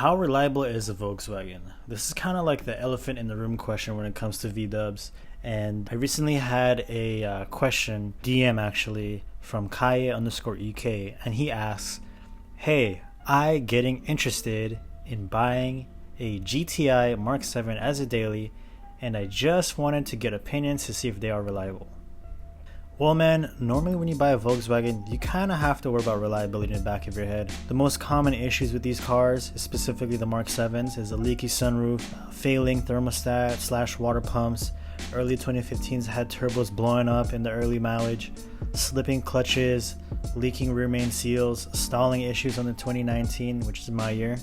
How reliable is a Volkswagen? This is kind of like the elephant in the room question when it comes to V-dubs. And I recently had a question, DM actually, from Kaye_EK, and he asks, hey, I getting interested in buying a GTI Mark 7 as a daily, and I just wanted to get opinions to see if they are reliable. Well man, normally when you buy a Volkswagen, you kind of have to worry about reliability in the back of your head. The most common issues with these cars, specifically the Mark 7s, is a leaky sunroof, failing thermostat / water pumps. Early 2015s had turbos blowing up in the early mileage, slipping clutches, leaking rear main seals, stalling issues on the 2019, which is my year,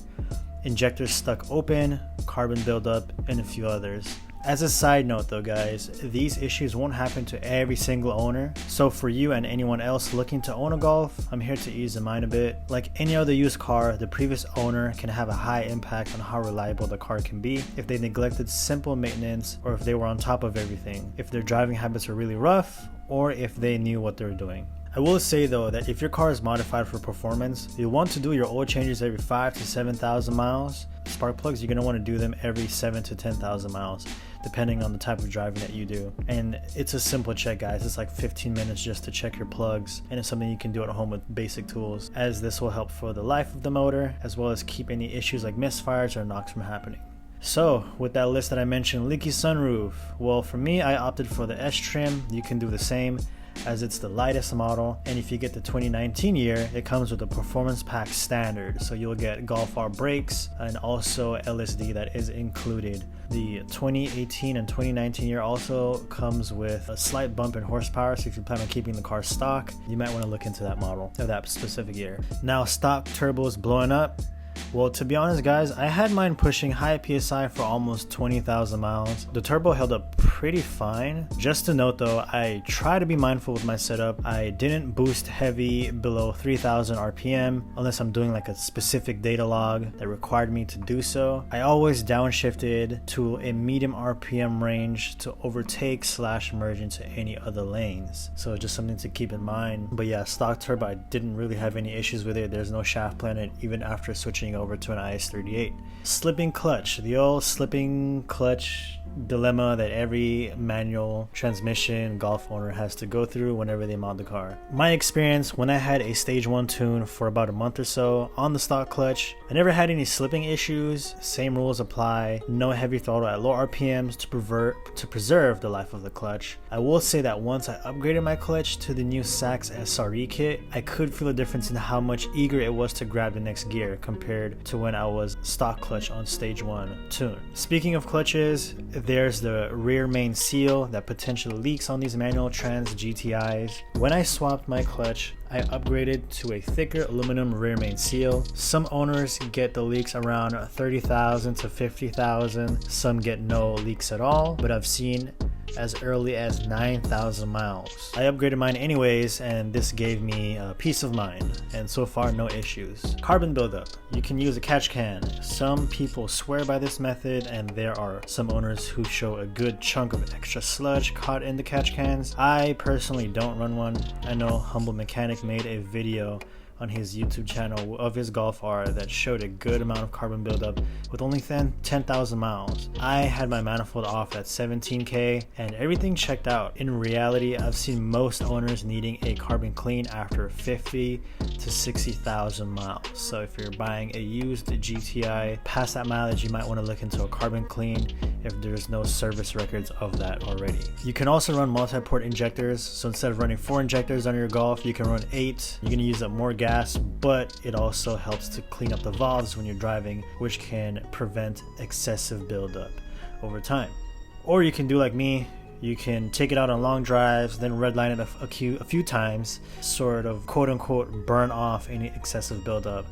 injectors stuck open, carbon buildup, and a few others. As a side note though guys, these issues won't happen to every single owner, so for you and anyone else looking to own a Golf, I'm here to ease the mind a bit. Like any other used car, the previous owner can have a high impact on how reliable the car can be if they neglected simple maintenance, or if they were on top of everything, if their driving habits are really rough, or if they knew what they were doing. I will say though that if your car is modified for performance, you'll want to do your oil changes every 5,000 to 7,000 miles. Spark plugs, you're going to want to do them every 7,000 to 10,000 miles, depending on the type of driving that you do. And it's a simple check guys, it's like 15 minutes just to check your plugs, and it's something you can do at home with basic tools, as this will help for the life of the motor, as well as keep any issues like misfires or knocks from happening. So with that list that I mentioned, leaky sunroof, well for me I opted for the S trim. You can do the same, as it's the lightest model, and if you get the 2019 year, it comes with a performance pack standard, so you'll get Golf R brakes and also LSD that is included. The 2018 and 2019 year also comes with a slight bump in horsepower, so if you plan on keeping the car stock, you might want to look into that model of that specific year. Now stock turbos blowing up. Well, to be honest guys, I had mine pushing high PSI for almost 20,000 miles. The turbo held up pretty fine. Just to note though, I try to be mindful with my setup. I didn't boost heavy below 3,000 RPM unless I'm doing like a specific data log that required me to do so. I always downshifted to a medium RPM range to overtake / merge into any other lanes. So just something to keep in mind. But yeah, stock turbo, I didn't really have any issues with it. There's no shaft planet even after switching over to an Is38. Slipping clutch, the old slipping clutch dilemma that every manual transmission Golf owner has to go through whenever they mod the car. My experience, when I had a stage 1 tune for about a month or so on the stock clutch, I never had any slipping issues. Same rules apply, no heavy throttle at low RPMs to preserve the life of the clutch. I will say that once I upgraded my clutch to the new Sachs SRE kit, I could feel a difference in how much eager it was to grab the next gear compared to when I was stock clutch on stage 1 tune. Speaking of clutches, there's the rear main seal that potentially leaks on these manual trans GTIs. When I swapped my clutch, I upgraded to a thicker aluminum rear main seal. Some owners get the leaks around 30,000 to 50,000. Some get no leaks at all, but I've seen as early as 9,000 miles. I upgraded mine anyways, and this gave me peace of mind, and so far no issues. Carbon buildup, you can use a catch can. Some people swear by this method, and there are some owners who show a good chunk of extra sludge caught in the catch cans. I personally don't run one. I know Humble Mechanic made a video on his YouTube channel of his Golf R that showed a good amount of carbon buildup with only 10,000 miles. I had my manifold off at 17K and everything checked out. In reality, I've seen most owners needing a carbon clean after 50 to 60,000 miles. So if you're buying a used GTI past that mileage, you might want to look into a carbon clean if there's no service records of that already. You can also run multi-port injectors, so instead of running 4 injectors on your Golf, you can run 8. You're going to use up more gas, but it also helps to clean up the valves when you're driving, which can prevent excessive buildup over time. Or you can do like me, you can take it out on long drives, then redline it a few times, sort of quote-unquote burn off any excessive buildup.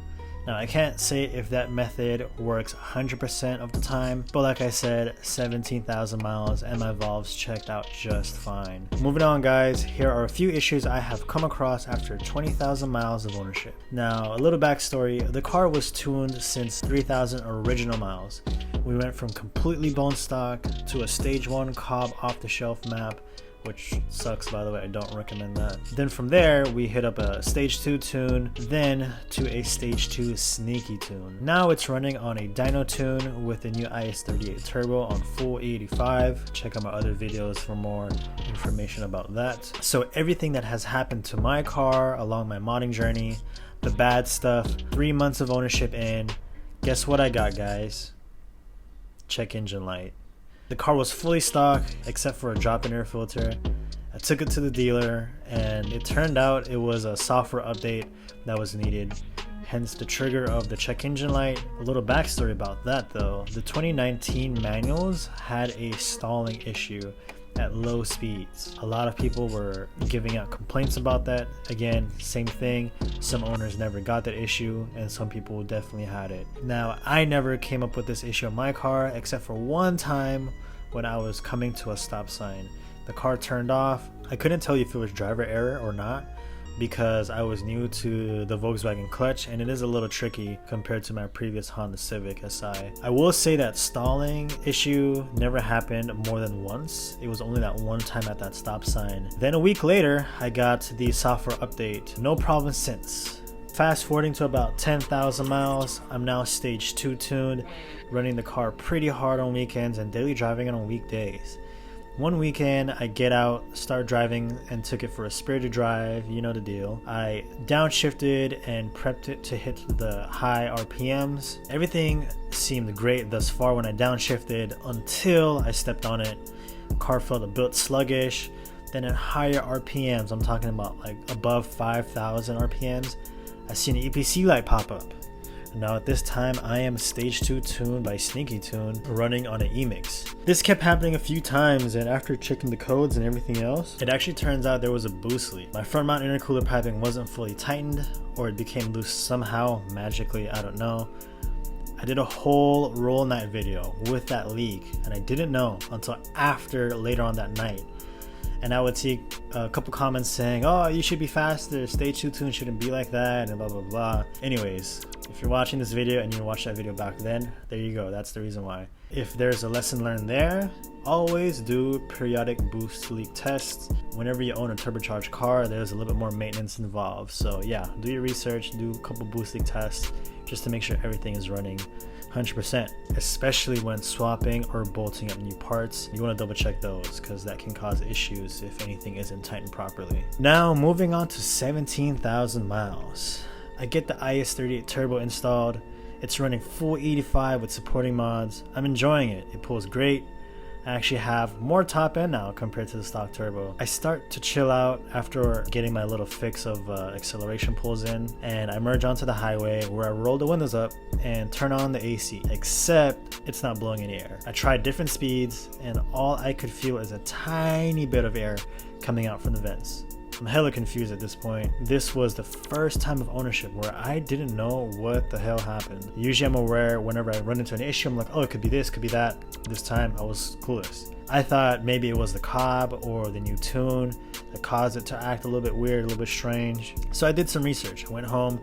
Now I can't say if that method works 100% of the time, but like I said, 17,000 miles and my valves checked out just fine. Moving on guys, here are a few issues I have come across after 20,000 miles of ownership. Now a little backstory, the car was tuned since 3,000 original miles. We went from completely bone stock to a stage 1 Cobb off-the-shelf map which sucks, by the way. I don't recommend that. Then from there, we hit up a stage 2 tune, then to a stage 2 sneaky tune. Now it's running on a dyno tune with the new Is38 Turbo on full 85. Check out my other videos for more information about that. So everything that has happened to my car along my modding journey, the bad stuff, 3 months of ownership in, guess what I got, guys? Check engine light. The car was fully stock except for a drop-in air filter. I took it to the dealer and it turned out it was a software update that was needed, hence the trigger of the check engine light. A little backstory about that though, the 2019 manuals had a stalling issue at low speeds. A lot of people were giving out complaints about that. Again, same thing, some owners never got that issue and some people definitely had it. Now, I never came up with this issue on my car except for one time when I was coming to a stop sign. The car turned off. I couldn't tell you if it was driver error or not because I was new to the Volkswagen clutch and it is a little tricky compared to my previous Honda Civic Si. I will say that stalling issue never happened more than once. It was only that one time at that stop sign. Then a week later, I got the software update. No problem since. Fast forwarding to about 10,000 miles, I'm now stage 2 tuned, running the car pretty hard on weekends and daily driving it on weekdays. One weekend, I get out, start driving, and took it for a spirited drive, you know the deal. I downshifted and prepped it to hit the high RPMs. Everything seemed great thus far when I downshifted until I stepped on it. Car felt a bit sluggish. Then at higher RPMs, I'm talking about like above 5,000 RPMs, I seen an EPC light pop up. Now at this time, I am stage 2 tuned by Sneaky Tune running on an E-Mix. This kept happening a few times and after checking the codes and everything else, it actually turns out there was a boost leak. My front mount intercooler piping wasn't fully tightened or it became loose somehow, magically, I don't know. I did a whole roll night video with that leak and I didn't know until after later on that night. And I would see a couple comments saying, oh, you should be faster, stage 2 tune shouldn't be like that, and blah blah blah. Anyways, if you're watching this video and you watched that video back then, there you go, that's the reason why. If there's a lesson learned there, always do periodic boost leak tests. Whenever you own a turbocharged car, there's a little bit more maintenance involved. So yeah, do your research, do a couple boost leak tests just to make sure everything is running 100%, especially when swapping or bolting up new parts. You want to double check those because that can cause issues if anything isn't tightened properly. Now moving on to 17,000 miles. I get the Is38 Turbo installed. It's running full 85 with supporting mods. I'm enjoying it. It pulls great. I actually have more top end now compared to the stock turbo. I start to chill out after getting my little fix of acceleration pulls in, and I merge onto the highway where I roll the windows up and turn on the AC, except it's not blowing any air. I tried different speeds and all I could feel is a tiny bit of air coming out from the vents. I'm hella confused at this point. This was the first time of ownership where I didn't know what the hell happened. Usually I'm aware whenever I run into an issue, I'm like, oh, it could be this, could be that. This time I was clueless. I thought maybe it was the cob or the new tune that caused it to act a little bit weird, a little bit strange. So I did some research. I went home.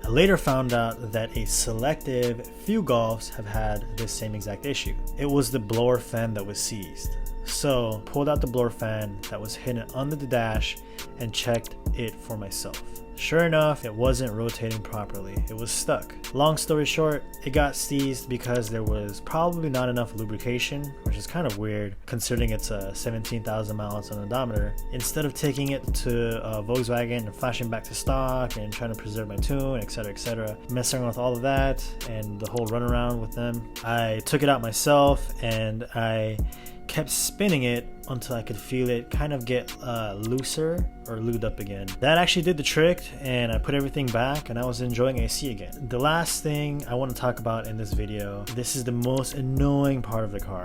I later found out that a selective few Golfs have had this same exact issue. It was the blower fan that was seized. So pulled out the blower fan that was hidden under the dash and checked it for myself. Sure enough, it wasn't rotating properly. It was stuck. Long story short, it got seized because there was probably not enough lubrication, which is kind of weird considering it's a 17,000 miles on the odometer. Instead of taking it to Volkswagen and flashing back to stock and trying to preserve my tune, etc., messing around with all of that and the whole runaround with them, I took it out myself and I kept spinning it until I could feel it kind of get looser or lubed up again. That actually did the trick and I put everything back and I was enjoying AC again. The last thing I want to talk about in this video, this is the most annoying part of the car.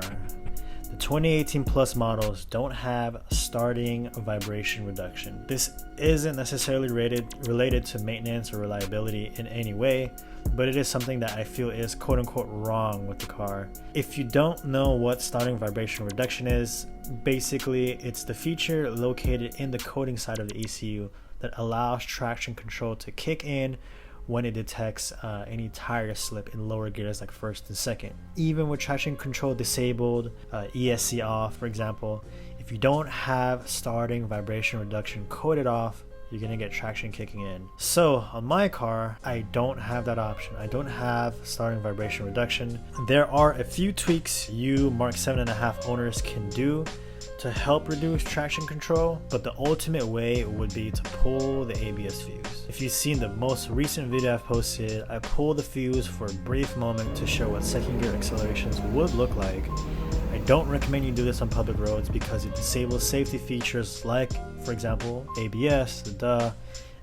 The 2018 plus models don't have starting vibration reduction. This isn't necessarily related to maintenance or reliability in any way, but it is something that I feel is quote unquote wrong with the car. If you don't know what starting vibration reduction is, basically it's the feature located in the coding side of the ECU that allows traction control to kick in when it detects any tire slip in lower gears like first and second. Even with traction control disabled, ESC off for example, If you don't have starting vibration reduction coated off, you're gonna get traction kicking in. So on my car, I don't have that option. I don't have starting vibration reduction. There are a few tweaks you Mark 7.5 owners can do to help reduce traction control, but the ultimate way would be to pull the ABS fuse. If you've seen the most recent video I've posted, I pulled the fuse for a brief moment to show what second gear accelerations would look like. I don't recommend you do this on public roads because it disables safety features like, for example, ABS,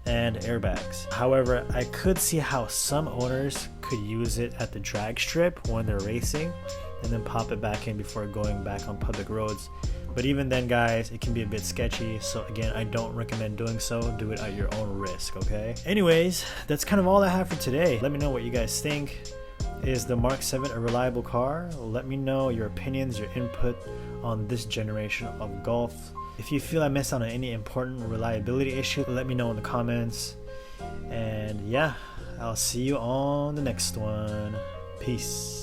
and airbags. However, I could see how some owners could use it at the drag strip when they're racing and then pop it back in before going back on public roads. But even then, guys, it can be a bit sketchy. So again, I don't recommend doing so. Do it at your own risk, okay? Anyways, that's kind of all I have for today. Let me know what you guys think. Is the Mark 7 a reliable car? Let me know your opinions, your input on this generation of Golf. If you feel I missed out on any important reliability issue, let me know in the comments. And yeah, I'll see you on the next one. Peace.